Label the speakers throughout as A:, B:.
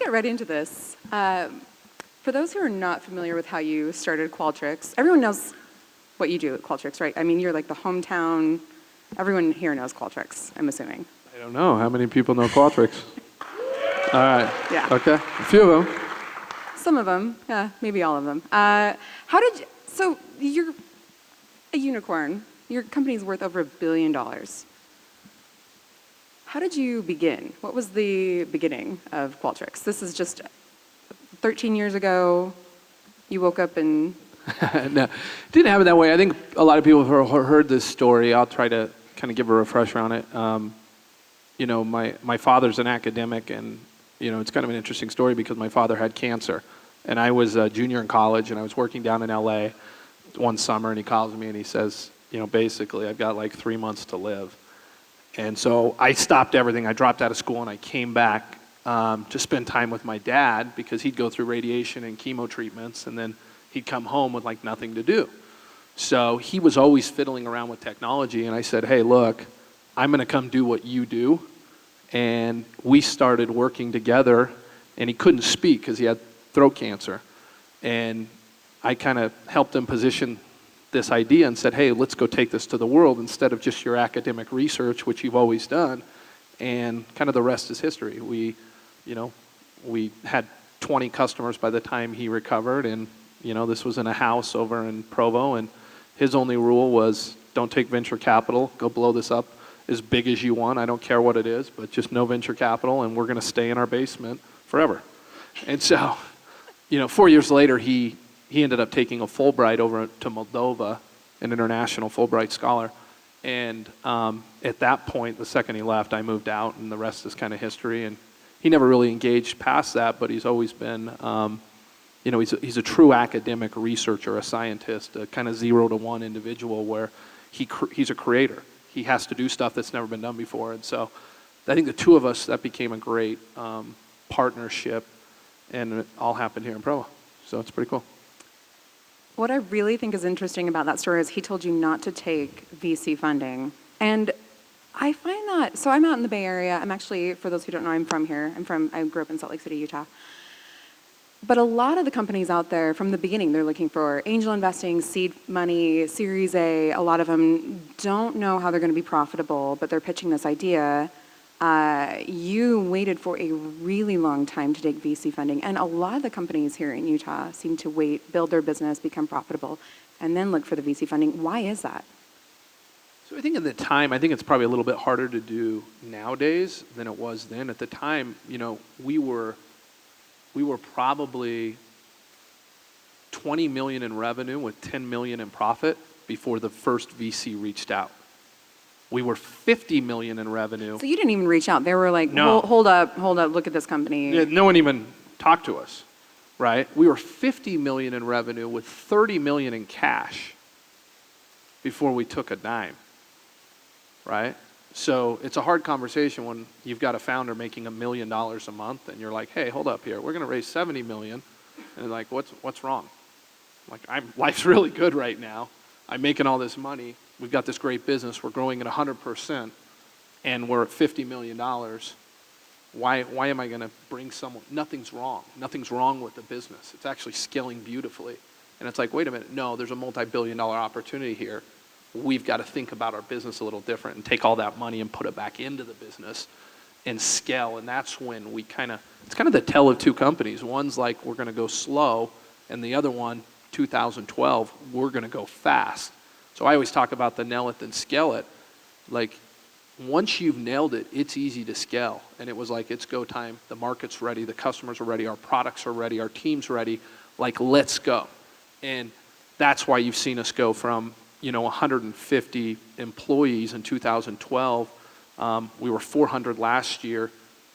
A: get right into this. For those who are not familiar with how you started Qualtrics, everyone knows what you do at Qualtrics, right? I mean, you're like the hometown. Everyone here knows Qualtrics, I'm assuming.
B: I don't know. How many people know Qualtrics? All right.
A: Yeah.
B: Okay. A few of them.
A: Some of them. Yeah, maybe all of them. So you're a unicorn. Your company's worth over $1 billion. How did you begin? What was the beginning of Qualtrics? This is just 13 years ago. You woke up and...
B: No, it didn't happen that way. I think a lot of people have heard this story. I'll try to kind of give a refresher on it. My father's an academic, and it's kind of an interesting story because my father had cancer, and I was a junior in college, and I was working down in LA one summer, and he calls me and he says, basically, I've got like 3 months to live. And so I stopped everything. I dropped out of school, and I came back to spend time with my dad because he'd go through radiation and chemo treatments, and then he'd come home with like nothing to do. So he was always fiddling around with technology, and I said, hey, look, I'm going to come do what you do. And we started working together, and he couldn't speak because he had throat cancer. And I kind of helped him position this idea and said, hey, let's go take this to the world instead of just your academic research, which you've always done. And kind of the rest is history. We had 20 customers by the time he recovered, and this was in a house over in Provo, and his only rule was don't take venture capital, go blow this up as big as you want. I don't care what it is, but just no venture capital, and we're going to stay in our basement forever. And so, 4 years later, he ended up taking a Fulbright over to Moldova, an international Fulbright scholar. And at that point, the second he left, I moved out, and the rest is kind of history. And he never really engaged past that, but he's always been, he's a true academic researcher, a scientist, a kind of 0 to 1 individual where he's a creator. He has to do stuff that's never been done before. And so I think the two of us, that became a great partnership, and it all happened here in Provo. So it's pretty cool.
A: What I really think is interesting about that story is he told you not to take VC funding. And I find that, so I'm out in the Bay Area. I'm actually, for those who don't know, I'm from here. I grew up in Salt Lake City, Utah. But a lot of the companies out there, from the beginning, they're looking for angel investing, seed money, Series A. A lot of them don't know how they're going to be profitable, but they're pitching this idea. You waited for a really long time to take VC funding, and a lot of the companies here in Utah seem to wait, build their business, become profitable, and then look for the VC funding. Why is that?
B: So I think at the time, I think it's probably a little bit harder to do nowadays than it was then. At the time, we were probably 20 million in revenue with 10 million in profit before the first VC reached out. We were 50 million in revenue.
A: So you didn't even reach out. They were like,
B: no.
A: hold up, look at this company.
B: Yeah, no one even talked to us, right? We were 50 million in revenue with 30 million in cash before we took a dime, right? So it's a hard conversation when you've got a founder making $1 million a month, and you're like, hey, hold up here. We're going to raise 70 million. And they're like, what's wrong? I'm like, life's really good right now. I'm making all this money. We've got this great business. We're growing at 100%, and we're at $50 million. Why am I going to bring someone? Nothing's wrong. Nothing's wrong with the business. It's actually scaling beautifully. And it's like, wait a minute. No, there's a multi-billion-dollar opportunity here. We've got to think about our business a little different and take all that money and put it back into the business and scale. And that's when it's kind of the tale of two companies. One's like, we're going to go slow, and the other one, 2012, we're going to go fast. So I always talk about the nail it then scale it. Like, once you've nailed it, it's easy to scale. And it was like, it's go time. The market's ready. The customers are ready. Our products are ready. Our team's ready. Like, let's go. And that's why you've seen us go from 150 employees in 2012. We were 400 last year,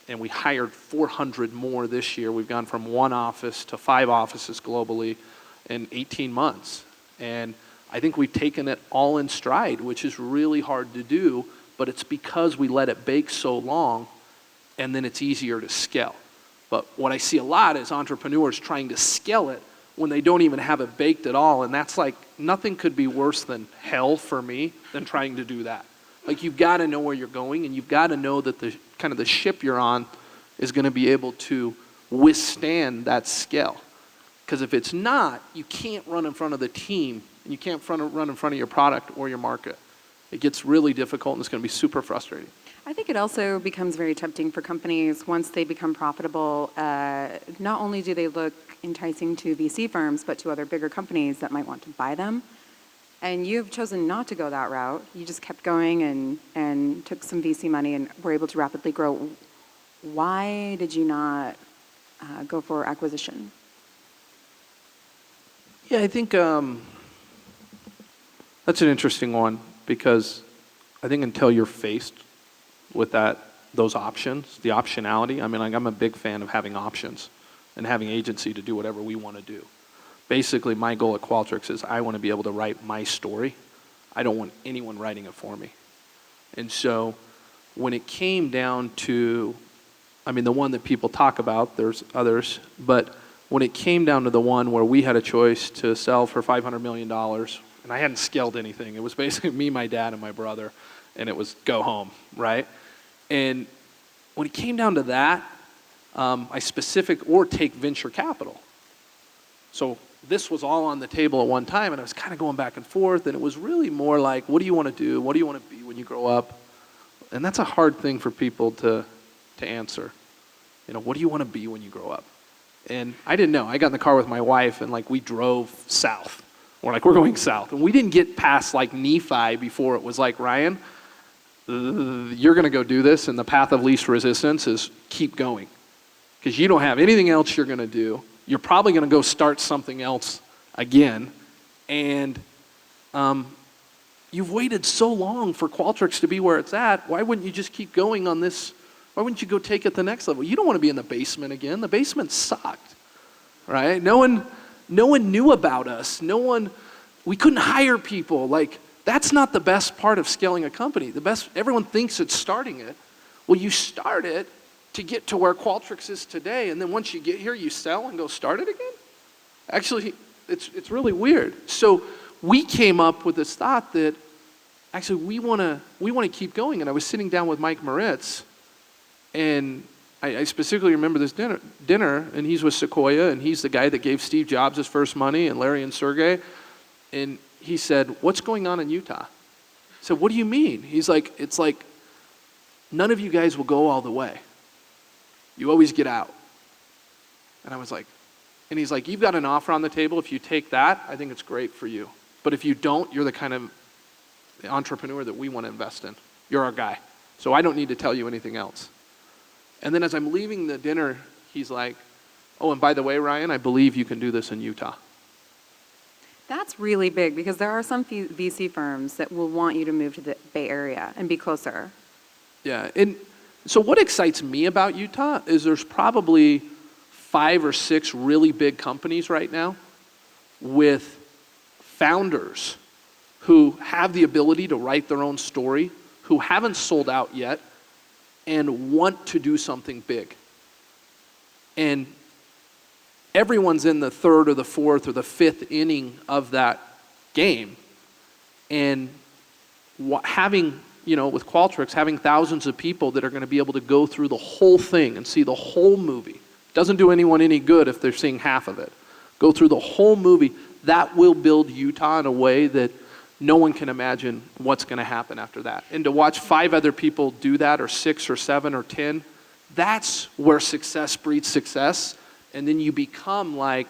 B: and we hired 400 more this year. We've gone from 1 office to 5 offices globally in 18 months. And I think we've taken it all in stride, which is really hard to do, but it's because we let it bake so long, and then it's easier to scale. But what I see a lot is entrepreneurs trying to scale it when they don't even have it baked at all, and that's like, nothing could be worse than hell for me than trying to do that. Like, you've got to know where you're going, and you've got to know that the ship you're on is going to be able to withstand that scale. Because if it's not, you can't run in front of the team, and you can't run in front of your product or your market. It gets really difficult, and it's going to be super frustrating.
A: I think it also becomes very tempting for companies once they become profitable. Not only do they look enticing to VC firms, but to other bigger companies that might want to buy them. And you've chosen not to go that route. You just kept going and took some VC money and were able to rapidly grow. Why did you not go for acquisition?
B: Yeah, I think that's an interesting one, because I think until you're faced with those options, the optionality, I mean, like, I'm a big fan of having options and having agency to do whatever we want to do. Basically, my goal at Qualtrics is I want to be able to write my story. I don't want anyone writing it for me. And so when it came down to, I mean, the one that people talk about, there's others, but when it came down to the one where we had a choice to sell for $500 million, and I hadn't scaled anything. It was basically me, my dad, and my brother, and it was go home, right? And when it came down to that, or take venture capital. So this was all on the table at one time, and I was kind of going back and forth, and it was really more like, what do you want to do? What do you want to be when you grow up? And that's a hard thing for people to answer. You know, what do you want to be when you grow up? And I didn't know. I got in the car with my wife, and like we drove south. We're going south. And we didn't get past like Nephi before it was like, Ryan, you're going to go do this, and the path of least resistance is keep going. Because you don't have anything else you're going to do. You're probably going to go start something else again. And you've waited so long for Qualtrics to be where it's at. Why wouldn't you just keep going on this? Why wouldn't you go take it to the next level? You don't want to be in the basement again. The basement sucked, right? No one knew about us. We couldn't hire people. Like, that's not the best part of scaling a company. Everyone thinks it's starting it. Well, you start it to get to where Qualtrics is today, and then once you get here, you sell and go start it again? Actually, it's really weird. So we came up with this thought that actually we want to keep going. And I was sitting down with Mike Moritz, and I specifically remember this dinner, and he's with Sequoia, and he's the guy that gave Steve Jobs his first money, and Larry and Sergey. And he said, what's going on in Utah? I said, what do you mean? He's like, it's like none of you guys will go all the way. You always get out. And I was like, and he's like, you've got an offer on the table. If you take that, I think it's great for you. But if you don't, you're the kind of entrepreneur that we want to invest in. You're our guy. So I don't need to tell you anything else. And then as I'm leaving the dinner, he's like, oh, and by the way, Ryan, I believe you can do this in Utah.
A: That's really big, because there are some VC firms that will want you to move to the Bay Area and be closer.
B: Yeah, and so what excites me about Utah is there's probably 5 or 6 really big companies right now with founders who have the ability to write their own story, who haven't sold out yet, and want to do something big. And everyone's in the 3rd or the 4th or the 5th inning of that game. And having, with Qualtrics, having thousands of people that are going to be able to go through the whole thing and see the whole movie. Doesn't do anyone any good if they're seeing half of it. Go through the whole movie. That will build Utah in a way that no one can imagine what's going to happen after that. And to watch 5 other people do that, or 6 or 7 or 10, that's where success breeds success. And then you become like,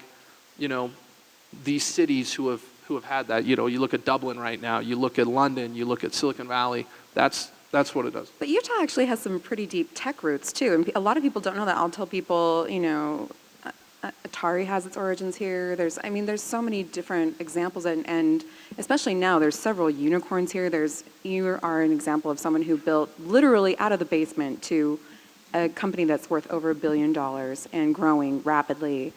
B: these cities who have had that. You look at Dublin right now. You look at London. You look at Silicon Valley. That's what it does. But
A: Utah actually has some pretty deep tech roots too, and a lot of people don't know that. I'll tell people, Atari has its origins here. There's so many different examples, and especially now, there's several unicorns here. You are an example of someone who built literally out of the basement to a company that's worth over $1 billion and growing rapidly.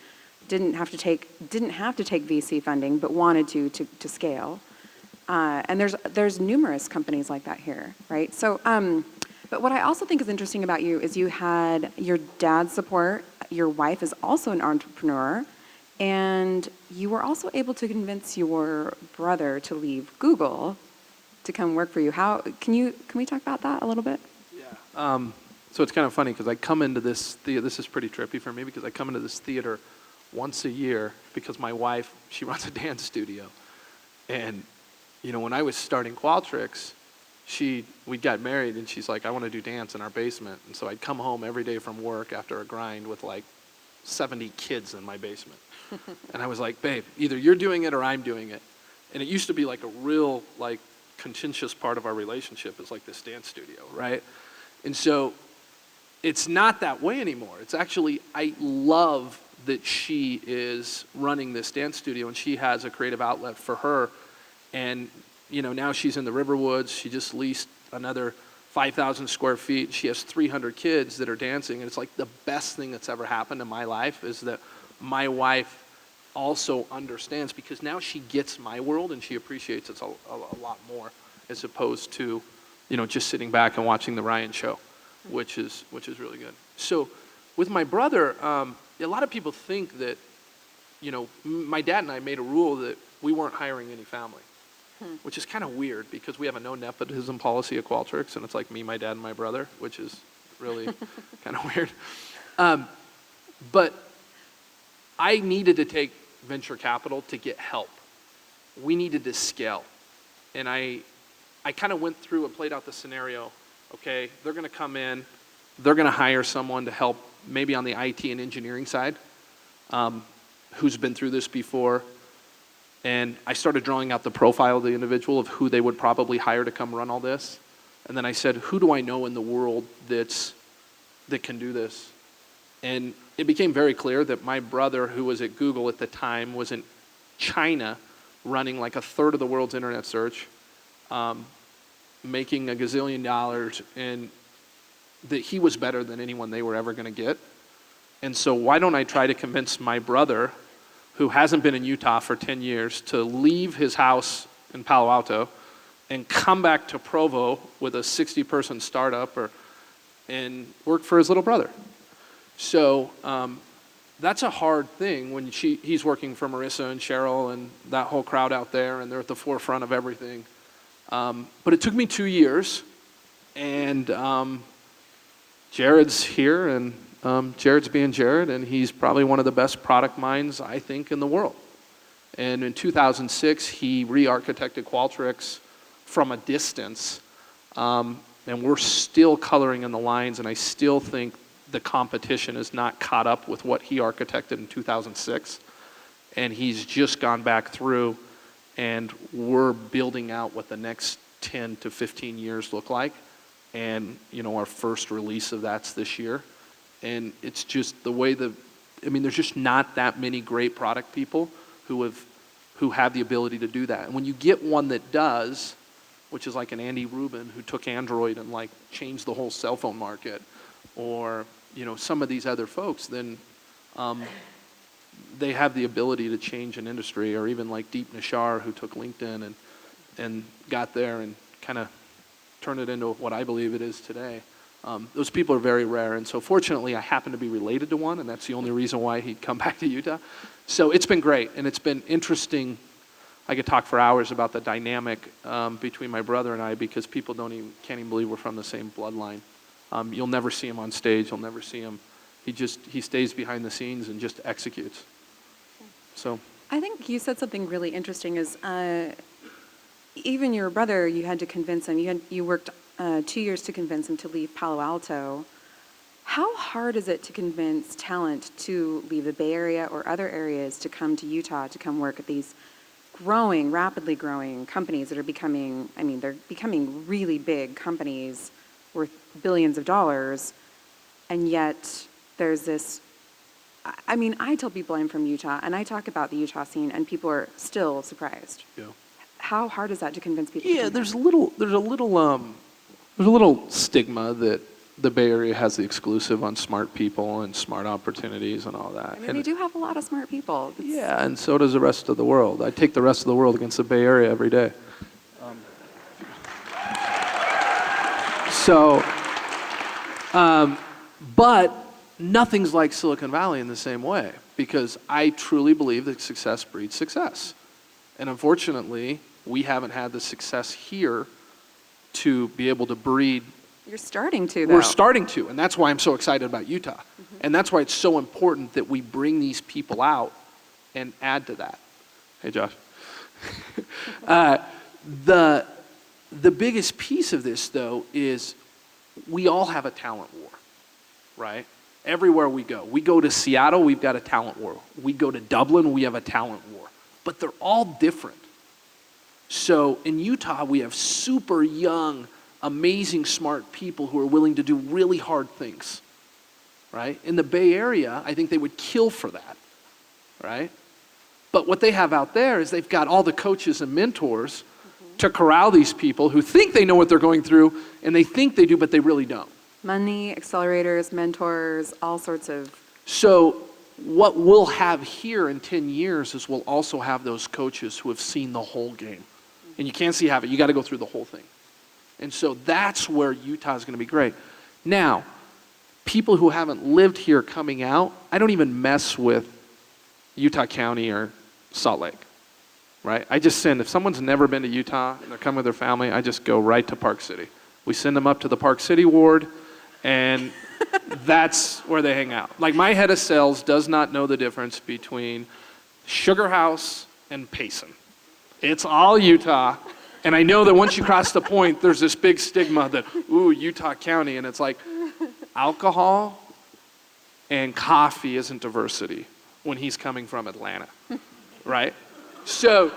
A: Didn't have to take VC funding, but wanted to scale. And there's numerous companies like that here, right? So, but what I also think is interesting about you is you had your dad's support. Your wife is also an entrepreneur, and you were also able to convince your brother to leave Google to come work for you. Can we talk about that a little bit?
B: Yeah. So it's kind of funny because I come into this theater, this is pretty trippy for me because I come into this theater once a year because my wife, she runs a dance studio. And, you know, when I was starting Qualtrics, we got married and she's like, I want to do dance in our basement. And so I'd come home every day from work after a grind with like 70 kids in my basement. And I was like, babe, either you're doing it or I'm doing it. And it used to be like a real like contentious part of our relationship is like this dance studio, right? And so it's not that way anymore. It's actually, I love that she is running this dance studio and she has a creative outlet for her. And, you know, now she's in the Riverwoods. She just leased another 5,000 square feet. She has 300 kids that are dancing. And it's like the best thing that's ever happened in my life is that my wife also understands because now she gets my world and she appreciates it a lot more as opposed to, you know, just sitting back and watching the Ryan show, which is really good. So with my brother, a lot of people think that, you know, my dad and I made a rule that we weren't hiring any family, which is kind of weird because we have a no nepotism policy at Qualtrics and it's like me, my dad, and my brother, which is really kind of weird. But I needed to take venture capital to get help. We needed to scale. And I kind of went through and played out the scenario. Okay, they're going to come in, they're going to hire someone to help maybe on the IT and engineering side who's been through this before. And I started drawing out the profile of the individual of who they would probably hire to come run all this. And then I said, who do I know in the world that can do this? And it became very clear that my brother, who was at Google at the time, was in China running like a third of the world's internet search, making $1 gazillion, and that he was better than anyone they were ever going to get. And so why don't I try to convince my brother, who hasn't been in Utah for 10 years, to leave his house in Palo Alto and come back to Provo with a 60-person startup and work for his little brother. So that's a hard thing when he's working for Marissa and Cheryl and that whole crowd out there, and they're at the forefront of everything. But it took me 2 years, and Jared's here, and Jared's being Jared, and he's probably one of the best product minds, I think, in the world. And in 2006, he re-architected Qualtrics from a distance, and we're still coloring in the lines, and I still think the competition is not caught up with what he architected in 2006. And he's just gone back through, and we're building out what the next 10 to 15 years look like. And, you know, our first release of that's this year. And it's just the way there's just not that many great product people who have the ability to do that. And when you get one that does, which is like an Andy Rubin who took Android and like changed the whole cell phone market, or, you know, some of these other folks, then they have the ability to change an industry, or even like Deep Nishar, who took LinkedIn and got there and kind of turned it into what I believe it is today. Those people are very rare, and so fortunately I happen to be related to one, and that's the only reason why he'd come back to Utah. So it's been great, and it's been interesting. I could talk for hours about the dynamic between my brother and I, because people can't even believe we're from the same bloodline. You'll never see him on stage. You'll never see him. He stays behind the sines and just executes. So
A: I think you said something really interesting is even your brother, you had to convince him. You worked 2 years to convince him to leave Palo Alto. How hard is it to convince talent to leave the Bay Area or other areas to come to Utah to come work at these rapidly growing companies that are becoming really big companies worth billions of dollars, and yet there's this, I tell people I'm from Utah, and I talk about the Utah scene, and people are still surprised.
B: yeah.
A: How hard is that to convince people?
B: Yeah, there's a little stigma that the Bay Area has the exclusive on smart people and smart opportunities and all that.
A: We do have a lot of smart people.
B: Yeah, and so does the rest of the world. I take the rest of the world against the Bay Area every day. But nothing's like Silicon Valley in the same way, because I truly believe that success breeds success. And unfortunately, we haven't had the success here to be able to breed
A: You're starting to, though.
B: We're starting to, and that's why I'm so excited about Utah. And that's why it's so important that we bring these people out and add to that. Hey, Josh. The biggest piece of this, though, is we all have a talent war, right? Everywhere we go. We go to Seattle, we've got a talent war. We go to Dublin, we have a talent war. But they're all different. So in Utah, we have super young, amazing, smart people who are willing to do really hard things, right? In the Bay Area, I think they would kill for that, right? But what they have out there is they've got all the coaches and mentors to corral these people who think they know what they're going through, and they think they do, but they really don't.
A: Money, accelerators, mentors, all sorts of.
B: So what we'll have here in 10 years is we'll also have those coaches who have seen the whole game. And you can't see half it. You got to go through the whole thing. And so that's where Utah is going to be great. Now, people who haven't lived here coming out, I don't even mess with Utah County or Salt Lake, right? I just send, if someone's never been to Utah and they're coming with their family, I just go right to Park City. We send them up to the Park City ward, and that's where they hang out. Like, my head of sales does not know the difference between Sugar House and Payson. It's all Utah. And I know that once you cross the point, there's this big stigma that, ooh, Utah County. And it's like, alcohol and coffee isn't diversity when he's coming from Atlanta, right? So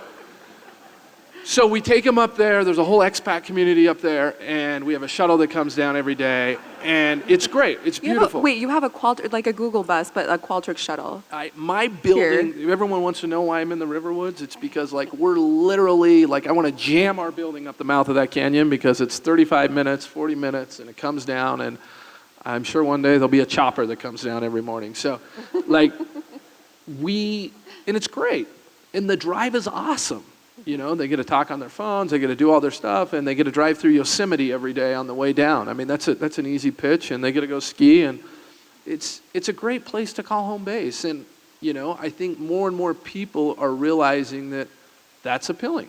B: we take him up there. There's a whole expat community up there, and we have a shuttle that comes down every day, and it's great. It's beautiful.
A: You have a Qualtrics, like a Google bus, but a Qualtrics shuttle.
B: My building,
A: Here.
B: everyone wants to know why I'm in the Riverwoods. It's because, like, we're literally, like, I want to jam our building up the mouth of that canyon because it's 35 minutes, 40 minutes, and it comes down, and I'm sure one day there'll be a chopper that comes down every morning. So, like, and it's great. And the drive is awesome. You know, they get to talk on their phones, they get to do all their stuff, and they get to drive through Yosemite every day on the way down. I mean, that's an easy pitch, and they get to go ski, and it's a great place to call home base. And, you know, I think more and more people are realizing that that's appealing.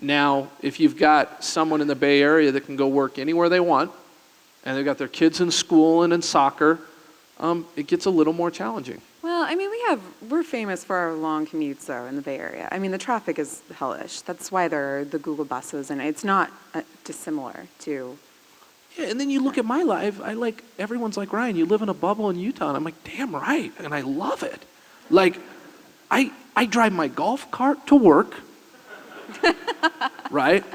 B: Now, if you've got someone in the Bay Area that can go work anywhere they want, and they've got their kids in school and in soccer, it gets a little more challenging.
A: Well, I mean, we're famous for our long commutes, though, in the Bay Area. I mean, the traffic is hellish. That's why there are the Google buses, and it's not dissimilar to.
B: Yeah, and then you look at my life, everyone's like, Ryan, you live in a bubble in Utah. And I'm like, damn right, and I love it. Like, I drive my golf cart to work, right?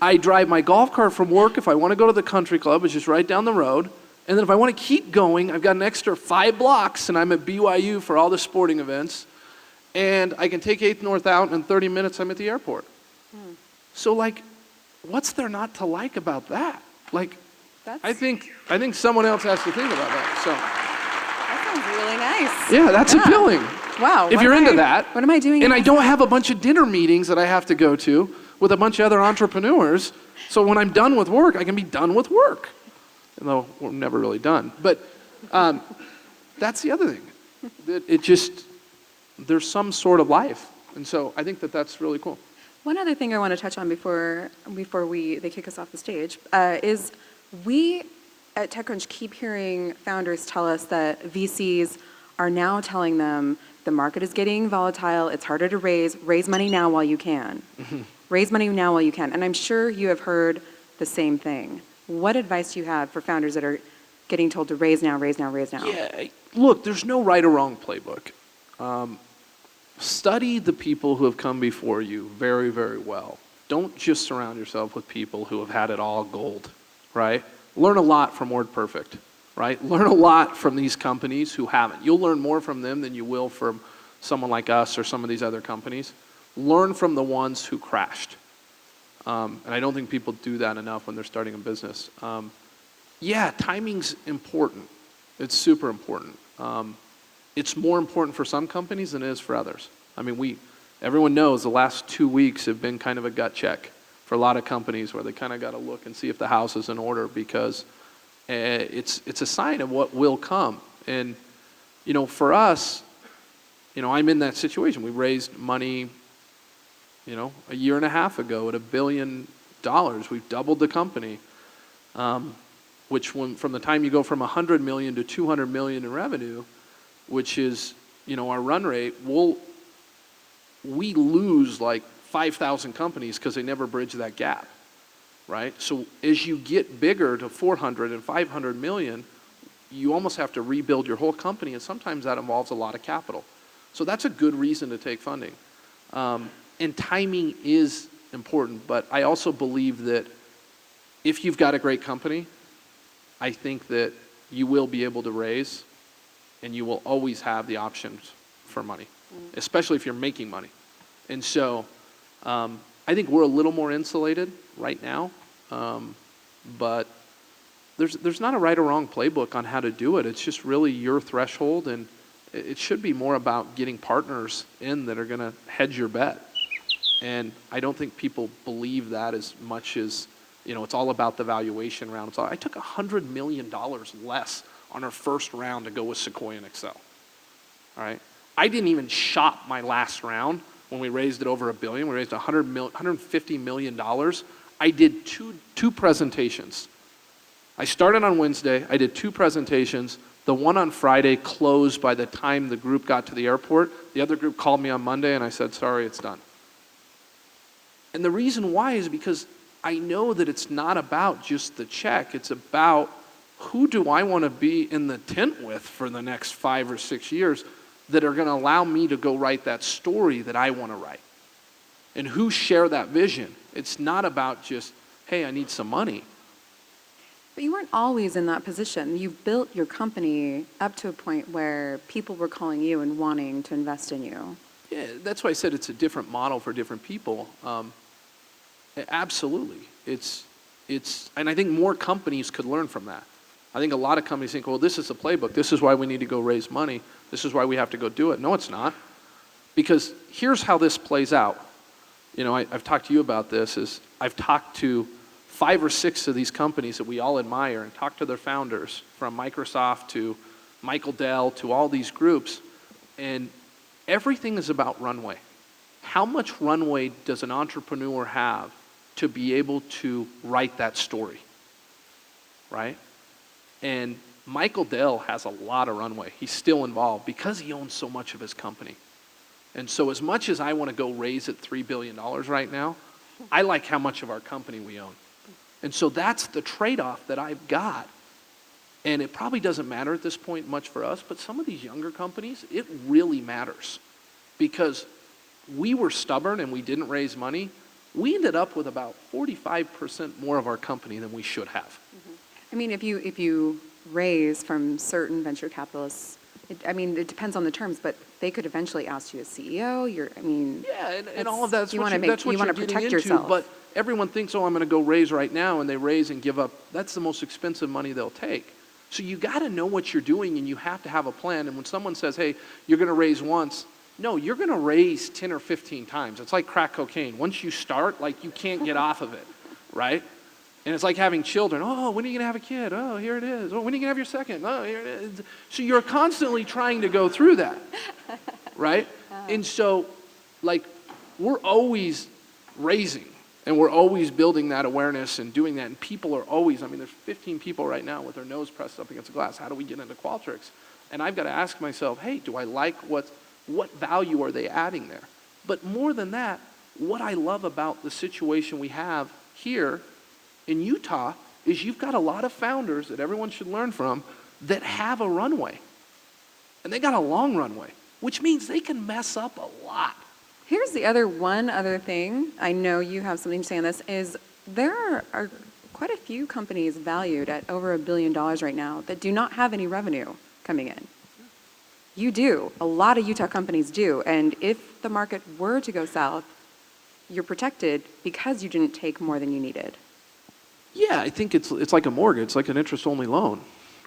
B: I drive my golf cart from work if I want to go to the country club, it's just right down the road. And then if I want to keep going, I've got an extra 5 blocks, and I'm at BYU for all the sporting events. And I can take 8th North out, and in 30 minutes, I'm at the airport. So, like, what's there not to like about that? Like, I think someone else has to think about that. So
A: That sounds really nice.
B: yeah, that's appealing.
A: Wow.
B: If you're into that.
A: What am I doing?
B: And I don't have a bunch of dinner meetings that I have to go to with a bunch of other entrepreneurs. So when I'm done with work, I can be done with work. Though we're never really done. But that's the other thing. That there's some sort of life. And so I think that's really cool.
A: One other thing I want to touch on before they kick us off the stage is we at TechCrunch keep hearing founders tell us that VCs are now telling them the market is getting volatile, it's harder to raise money now while you can. Raise money now while you can. And I'm sure you have heard the same thing. What advice do you have for founders that are getting told to raise now, raise now, raise now?
B: Yeah, look, there's no right or wrong playbook. Study the people who have come before you very, very well. Don't just surround yourself with people who have had it all gold, right? Learn a lot from WordPerfect, right? Learn a lot from these companies who haven't. You'll learn more from them than you will from someone like us or some of these other companies. Learn from the ones who crashed. And I don't think people do that enough when they're starting a business. Yeah, timing's important. It's super important. It's more important for some companies than it is for others. I mean, everyone knows the last 2 weeks have been kind of a gut check for a lot of companies where they kind of got to look and see if the house is in order because it's a sign of what will come. And, you know, for us, you know, I'm in that situation. We raised money, you know, a year and a half ago at $1 billion. We've doubled the company. which from the time you go from 100 million to 200 million in revenue, which is, our run rate, we lose like 5,000 companies because they never bridge that gap, right? So as you get bigger to 400 and 500 million, you almost have to rebuild your whole company, and sometimes that involves a lot of capital. So that's a good reason to take funding. And timing is important, but I also believe that if you've got a great company, I think that you will be able to raise, and you will always have the options for money, especially if you're making money. And so I think we're a little more insulated right now, but there's not a right or wrong playbook on how to do it. It's just really your threshold, and it should be more about getting partners in that are going to hedge your bet. And I don't think people believe that as much as, it's all about the valuation round. I took $100 million less on our first round to go with Sequoia and Excel. All right? I didn't even shop my last round when we raised it over $1 billion. We raised $150 million. I did two presentations. I started on Wednesday. I did 2 presentations. The one on Friday closed by the time the group got to the airport. The other group called me on Monday, and I said, sorry, it's done. And the reason why is because I know that it's not about just the check. It's about who do I want to be in the tent with for the next 5 or 6 years that are going to allow me to go write that story that I want to write. And who share that vision. It's not about just, hey, I need some money.
A: But you weren't always in that position. You built your company up to a point where people were calling you and wanting to invest in you.
B: Yeah, that's why I said it's a different model for different people. Absolutely. And I think more companies could learn from that. I think a lot of companies think, well, this is the playbook. This is why we need to go raise money. This is why we have to go do it. No, it's not. Because here's how this plays out. I've talked to you about this. I've talked to 5 or 6 of these companies that we all admire and talked to their founders, from Microsoft to Michael Dell to all these groups. And everything is about runway. How much runway does an entrepreneur have to be able to write that story, right? And Michael Dell has a lot of runway. He's still involved because he owns so much of his company. And so as much as I want to go raise at $3 billion right now, I like how much of our company we own. And so that's the trade-off that I've got. And it probably doesn't matter at this point much for us, but some of these younger companies, it really matters. Because we were stubborn and we didn't raise money. We ended up with about 45% more of our company than we should have.
A: Mm-hmm. I mean, if you raise from certain venture capitalists, it depends on the terms, but they could eventually ask you as CEO.
B: Yeah, and all of that's what
A: you want to protect yourself.
B: But everyone thinks, oh, I'm going to go raise right now, and they raise and give up. That's the most expensive money they'll take. So you got to know what you're doing, and you have to have a plan. And when someone says, hey, you're going to raise once, no, you're going to raise 10 or 15 times. It's like crack cocaine. Once you start, you can't get off of it, right? And it's like having children. Oh, when are you going to have a kid? Oh, here it is. Oh, when are you going to have your second? Oh, here it is. So you're constantly trying to go through that, right? And so, we're always raising, and we're always building that awareness and doing that. And people are always, there's 15 people right now with their nose pressed up against the glass. How do we get into Qualtrics? And I've got to ask myself, hey, do I like what value are they adding there? But more than that, what I love about the situation we have here in Utah is you've got a lot of founders that everyone should learn from that have a runway. And they got a long runway, which means they can mess up a lot.
A: Here's the one other thing, I know you have something to say on this, is there are quite a few companies valued at over $1 billion right now that do not have any revenue coming in. You do. A lot of Utah companies do. And if the market were to go south, you're protected because you didn't take more than you needed.
B: Yeah, I think it's like a mortgage. It's like an interest-only loan,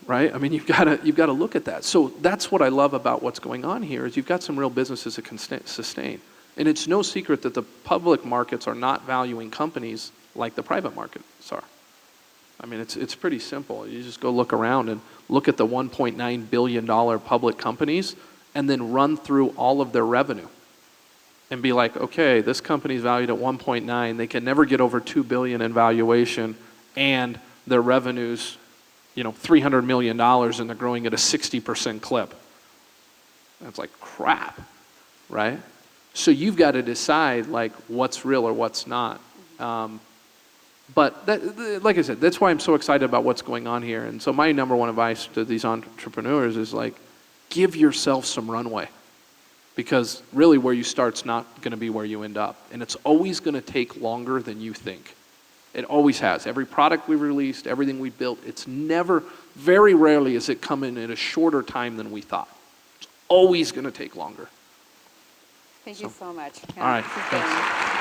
B: right? You've got to look at that. So that's what I love about what's going on here is you've got some real businesses that can sustain. And it's no secret that the public markets are not valuing companies like the private markets are. It's pretty simple. You just go look around and look at the $1.9 billion public companies and then run through all of their revenue and be like, okay, this company's valued at 1.9. They can never get over $2 billion in valuation, and their revenues $300 million and they're growing at a 60% clip. And it's like, crap, right? So you've got to decide like what's real or what's not. But like I said, that's why I'm so excited about what's going on here. And so my number one advice to these entrepreneurs is like, give yourself some runway. Because really where you start's not going to be where you end up. And it's always going to take longer than you think. It always has. Every product we've released, everything we've built, it's never, very rarely is it coming in a shorter time than we thought. It's always going to take longer.
A: Thank you so much.
B: All right,
A: This has
B: thanks.
A: been